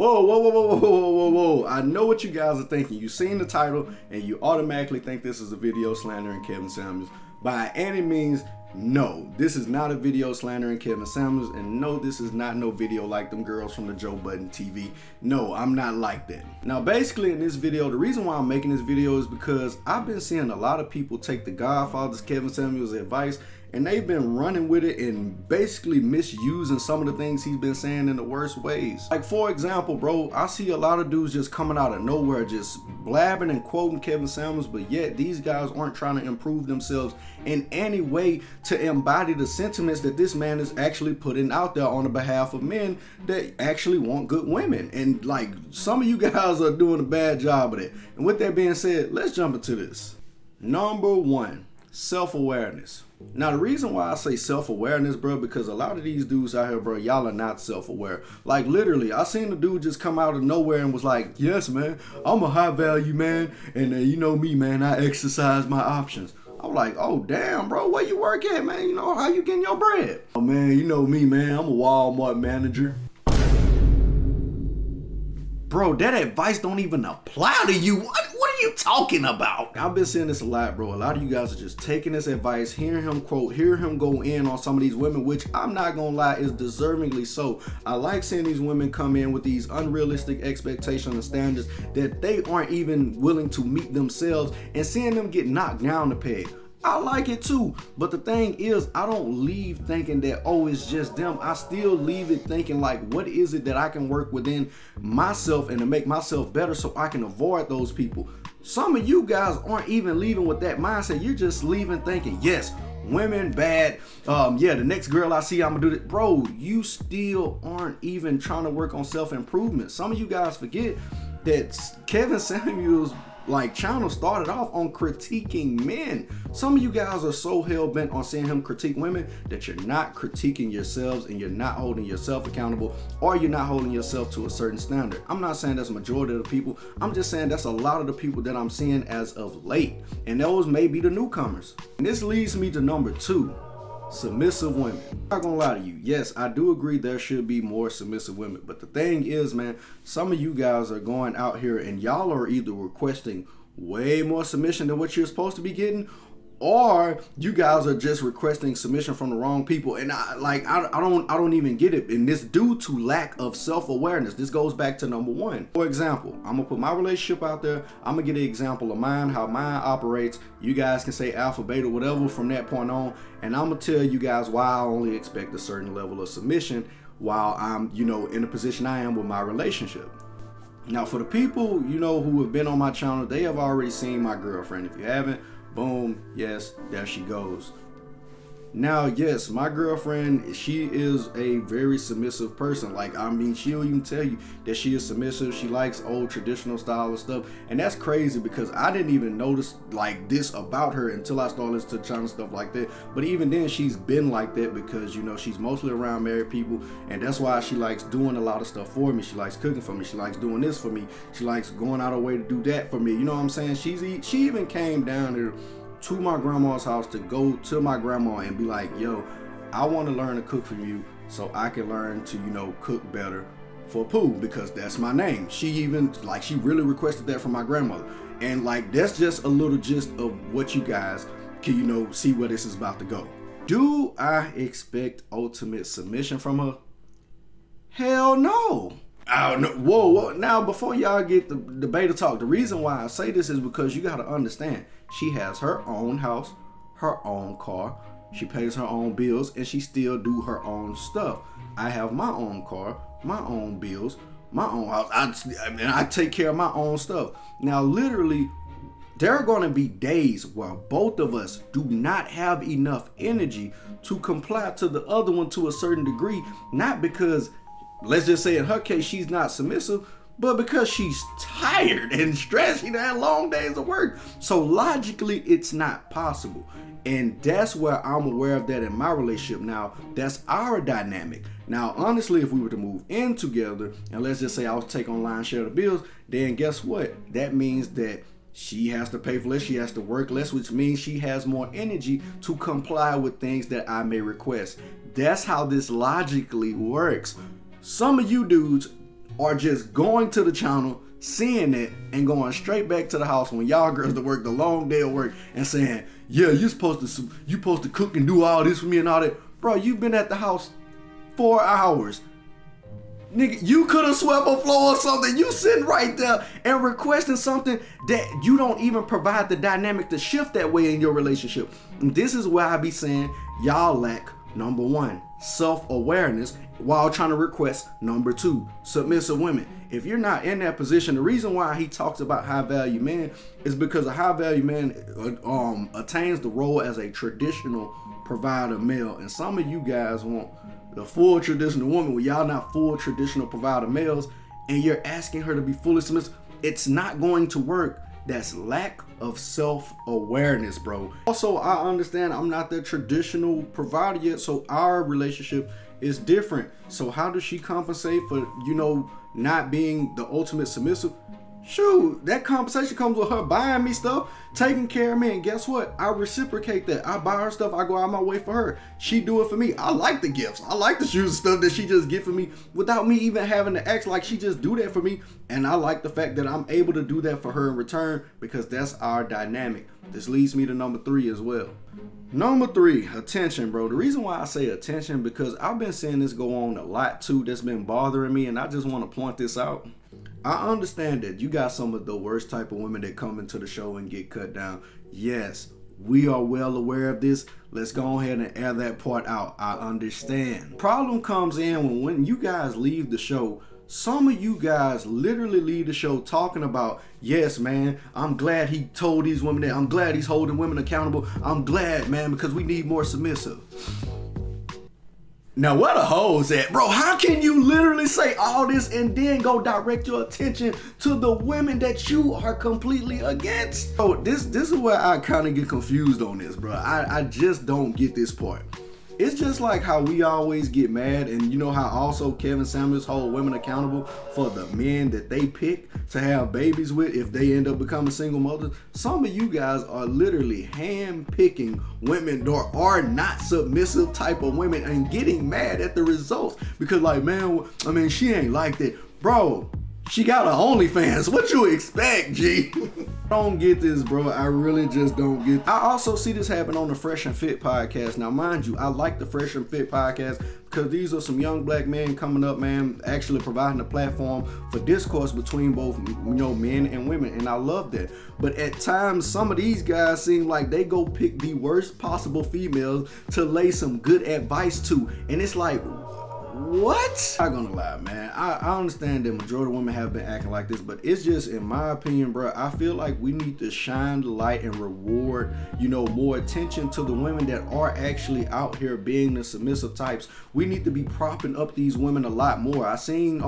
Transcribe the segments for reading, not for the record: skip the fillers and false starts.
Whoa, whoa, whoa, whoa, whoa, whoa, whoa, whoa. I know what you guys are thinking. You've seen the title and you automatically think this is a video slandering Kevin Samuels. By any means, no. This is not a video slandering Kevin Samuels, and no, this is not no video like them girls from the Joe Budden TV. No, I'm not like that. Now, basically in this video, the reason why I'm making this video is because I've been seeing a lot of people take the Godfather's Kevin Samuels advice, and they've been running with it and basically misusing some of the things he's been saying in the worst ways. Like, for example, bro, I see a lot of dudes just coming out of nowhere just blabbing and quoting Kevin Samuels, but yet these guys aren't trying to improve themselves in any way to embody the sentiments that this man is actually putting out there on the behalf of men that actually want good women. And like, some of you guys are doing a bad job of it. And with that being said, let's jump into this. Number one, self-awareness. Now, the reason why I say self-awareness, bro, because a lot of these dudes out here, bro, y'all are not self-aware. Like, literally, I seen a dude just come out of nowhere and was like, yes, man, I'm a high value man, and you know me, man, I exercise my options. I'm like, oh, damn, bro, where you work at, man? You know, how you getting your bread? Oh, man, you know me, man, I'm a Walmart manager. Bro, that advice don't even apply to you. What are you talking about? I've been seeing this a lot, bro. A lot of you guys are just taking this advice, hearing him quote, hearing him go in on some of these women, which I'm not gonna lie is deservingly so. I like seeing these women come in with these unrealistic expectations and standards that they aren't even willing to meet themselves, and seeing them get knocked down the peg. I like it too, but the thing is, I don't leave thinking that, oh, it's just them. I still leave it thinking like, what is it that I can work within myself and to make myself better so I can avoid those people. Some of you guys aren't even leaving with that mindset. You're just leaving thinking, yes, women bad. Yeah, the next girl I see, I'm gonna do that. Bro, you still aren't even trying to work on self-improvement. Some of you guys forget that Kevin Samuels channel started off on critiquing men. Some of you guys are so hell-bent on seeing him critique women that you're not critiquing yourselves, and you're not holding yourself accountable, or you're not holding yourself to a certain standard. I'm not saying that's a majority of the people. I'm just saying that's a lot of the people that I'm seeing as of late, and those may be the newcomers. And this leads me to number two, submissive women. I'm not gonna lie to you. Yes, I do agree there should be more submissive women. But the thing is, man, some of you guys are going out here and y'all are either requesting way more submission than what you're supposed to be getting, or you guys are just requesting submission from the wrong people. And I don't even get it. And this due to lack of self-awareness. This goes back to number one. For example, I'm gonna put my relationship out there. I'm gonna get an example of mine, how mine operates. You guys can say alpha, beta, whatever from that point on. And I'm gonna tell you guys why I only expect a certain level of submission while I'm, in the position I am with my relationship. Now, for the people, who have been on my channel, they have already seen my girlfriend. If you haven't, boom, yes, there she goes. Now, yes, my girlfriend, she is a very submissive person. She'll even tell you that she is submissive. She likes old traditional style of stuff. And that's crazy because I didn't even notice this about her until I started listening to channel stuff like that. But even then, she's been like that because, she's mostly around married people. And that's why she likes doing a lot of stuff for me. She likes cooking for me. She likes doing this for me. She likes going out of her way to do that for me. You know what I'm saying? She even came down here to my grandma's house to go to my grandma and be like, yo, I want to learn to cook from you so I can learn to, cook better for Pooh, because that's my name. She even, she really requested that from my grandmother. And that's just a little gist of what you guys can, see where this is about to go. Do I expect ultimate submission from her? Hell no. I don't know. Whoa. Now, before y'all get the beta talk, the reason why I say this is because you got to understand, she has her own house, her own car, she pays her own bills, and she still do her own stuff. I have my own car, my own bills, my own house, and I take care of my own stuff. Now, literally, there are going to be days where both of us do not have enough energy to comply to the other one to a certain degree, not because, let's just say in her case, she's not submissive, but because she's tired and stressed. She had long days of work. So logically, it's not possible. And that's where I'm aware of that in my relationship. Now, that's our dynamic. Now, honestly, if we were to move in together, and let's just say I was to take on lion's share of the bills, then guess what? That means that she has to pay for less, she has to work less, which means she has more energy to comply with things that I may request. That's how this logically works. Some of you dudes are just going to the channel, seeing it, and going straight back to the house when y'all girls that work the long day of work and saying, yeah, you supposed to cook and do all this for me and all that. Bro, you've been at the house 4 hours. Nigga, you could have swept a floor or something. You sitting right there and requesting something that you don't even provide the dynamic to shift that way in your relationship. And this is where I be saying y'all lack, number one, self-awareness, while trying to request, number two, submissive women. If you're not in that position, the reason why he talks about high value men is because a high value man attains the role as a traditional provider male. And some of you guys want the full traditional woman where y'all not full traditional provider males, and you're asking her to be fully submissive. It's not going to work. That's lack of self-awareness, bro. Also, I understand I'm not the traditional provider yet, so our relationship is different. So how does she compensate for, not being the ultimate submissive? Shoot, that compensation comes with her buying me stuff, taking care of me, and guess what? I reciprocate that. I buy her stuff, I go out my way for her. She do it for me. I like the gifts. I like the shoes and stuff that she just get for me without me even having to act, like she just do that for me. And I like the fact that I'm able to do that for her in return, because that's our dynamic. This leads me to number 3 as well. Number 3, attention, bro. The reason why I say attention, because I've been seeing this go on a lot too, that's been bothering me, and I just want to point this out. I understand that you got some of the worst type of women that come into the show and get cut down. Yes, we are well aware of this. Let's go ahead and air that part out. I understand. Problem comes in when you guys leave the show. Some of you guys literally leave the show talking about, yes, man, I'm glad he told these women that. I'm glad he's holding women accountable. I'm glad, man, because we need more submissive. Now, where the hoes at? Bro, how can you literally say all this and then go direct your attention to the women that you are completely against? Bro, this is where I kind of get confused on this, bro. I just don't get this part. It's just like how we always get mad, and you know how also Kevin Samuels hold women accountable for the men that they pick to have babies with if they end up becoming single mothers. Some of you guys are literally hand-picking women that are not submissive type of women and getting mad at the results because, like, man, I mean, she ain't like that. Bro, she got her OnlyFans. What you expect, G? I don't get this, bro. I really just don't get it. I also see this happen on the Fresh and Fit podcast. Now, mind you, I like the Fresh and Fit podcast because these are some young black men coming up, man, actually providing a platform for discourse between both, men and women. And I love that. But at times, some of these guys seem like they go pick the worst possible females to lay some good advice to. And it's like, what? I'm not gonna lie, man. I understand that majority of women have been acting like this, but it's just, in my opinion, bro, I feel like we need to shine the light and reward, more attention to the women that are actually out here being the submissive types. We need to be propping up these women a lot more. I seen,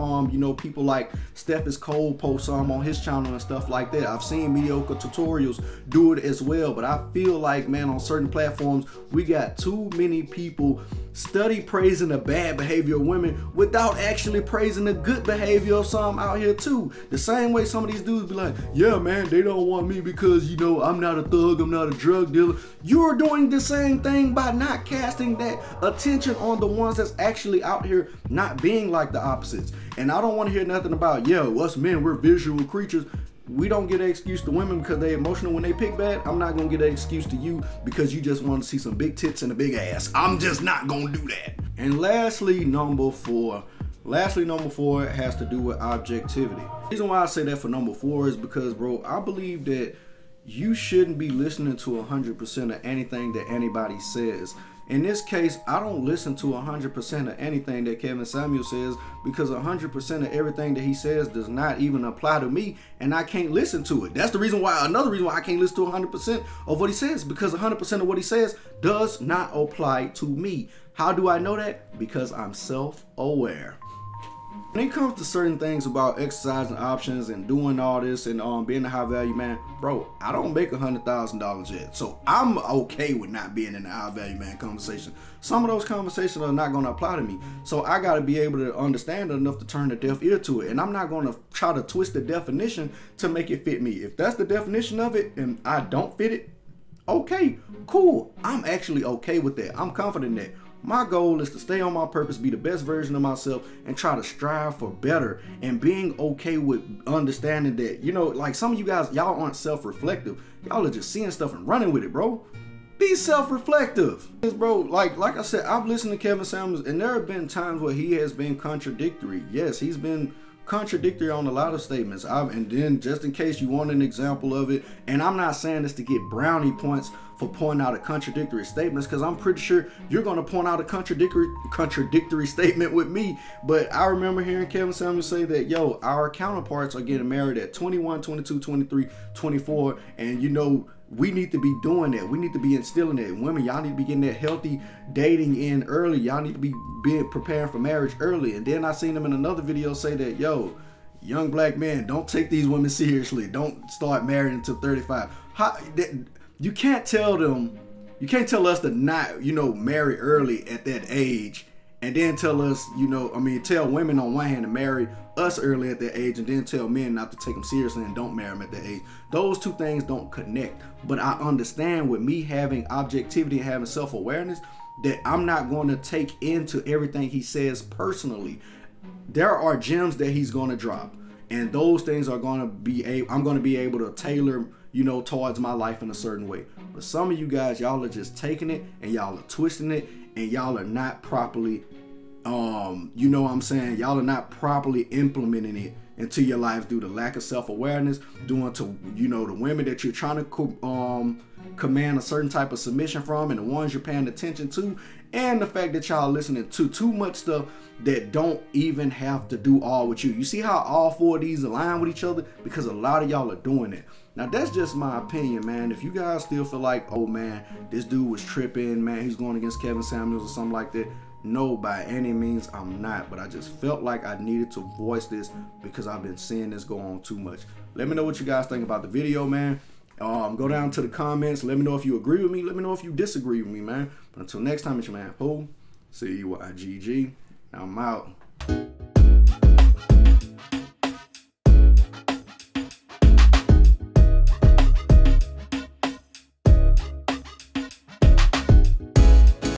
people like Steffis Cole post on his channel and stuff like that. I've seen Mediocre Tutorials do it as well, but I feel like, man, on certain platforms, we got too many people study praising the bad behavior of women without actually praising the good behavior of some out here too. The same way some of these dudes be like, yeah, man, they don't want me because, I'm not a thug, I'm not a drug dealer. You're doing the same thing by not casting that attention on the ones that's actually out here not being like the opposites. And I don't want to hear nothing about, us men, we're visual creatures. We don't get an excuse to women because they're emotional when they pick bad. I'm not going to get an excuse to you because you just want to see some big tits and a big ass. I'm just not going to do that. And lastly, number 4 has to do with objectivity. The reason why I say that for number 4 is because, bro, I believe that you shouldn't be listening to 100% of anything that anybody says. In this case, I don't listen to 100% of anything that Kevin Samuel says because 100% of everything that he says does not even apply to me, and I can't listen to it. That's another reason why I can't listen to 100% of what he says, because 100% of what he says does not apply to me. How do I know that? Because I'm self-aware. When it comes to certain things about exercising options and doing all this and being a high value man, bro, I don't make $100,000 yet. So I'm okay with not being in the high value man conversation. Some of those conversations are not going to apply to me. So I got to be able to understand it enough to turn a deaf ear to it. And I'm not going to try to twist the definition to make it fit me. If that's the definition of it and I don't fit it, okay, cool. I'm actually okay with that. I'm confident in that. My goal is to stay on my purpose, be the best version of myself, and try to strive for better, and being okay with understanding that, you know, like some of you guys, y'all aren't self-reflective. Y'all are just seeing stuff and running with it, bro. Be self-reflective. Bro, like I said, I've listened to Kevin Samuels, and there have been times where he has been contradictory. Yes, he's been contradictory on a lot of statements. And then, just in case you want an example of it, and I'm not saying this to get brownie points for pointing out a contradictory statements, because I'm pretty sure you're going to point out a contradictory statement with me. But I remember hearing Kevin Samuels say that, yo, our counterparts are getting married at 21, 22, 23, 24, and you know, we need to be doing that. We need to be instilling that. Women, y'all need to be getting that healthy dating in early. Y'all need to be preparing for marriage early. And then I seen him in another video say that, yo, young black men, don't take these women seriously. Don't start marrying until 35. You can't tell them, you can't tell us to not, you know, marry early at that age, and then tell us, you know, I mean, tell women on one hand to marry us early at that age, and then tell men not to take them seriously and don't marry them at that age. Those two things don't connect. But I understand, with me having objectivity and having self-awareness, that I'm not going to take into everything he says personally. There are gems that he's going to drop, and those things are going to be I'm going to be able to tailor, you know, towards my life in a certain way. But some of you guys, y'all are just taking it and y'all are twisting it, and y'all are not properly, you know what I'm saying, y'all are not properly implementing it into your life due to lack of self-awareness, due to, you know, the women that you're trying to command a certain type of submission from, and the ones you're paying attention to, and the fact that y'all listening to too much stuff that don't even have to do all with you. You see how all four of these align with each other? Because a lot of y'all are doing it. Now, that's just my opinion, man. If you guys still feel like, oh man, this dude was tripping, man, he's going against Kevin Samuels or something like that, no, by any means I'm not. But I just felt like I needed to voice this because I've been seeing this go on too much. Let me know what you guys think about the video, man. Go down to the comments. Let me know if you agree with me. Let me know if you disagree with me, man. But until next time, it's your man Poe. CYGG. I'm out.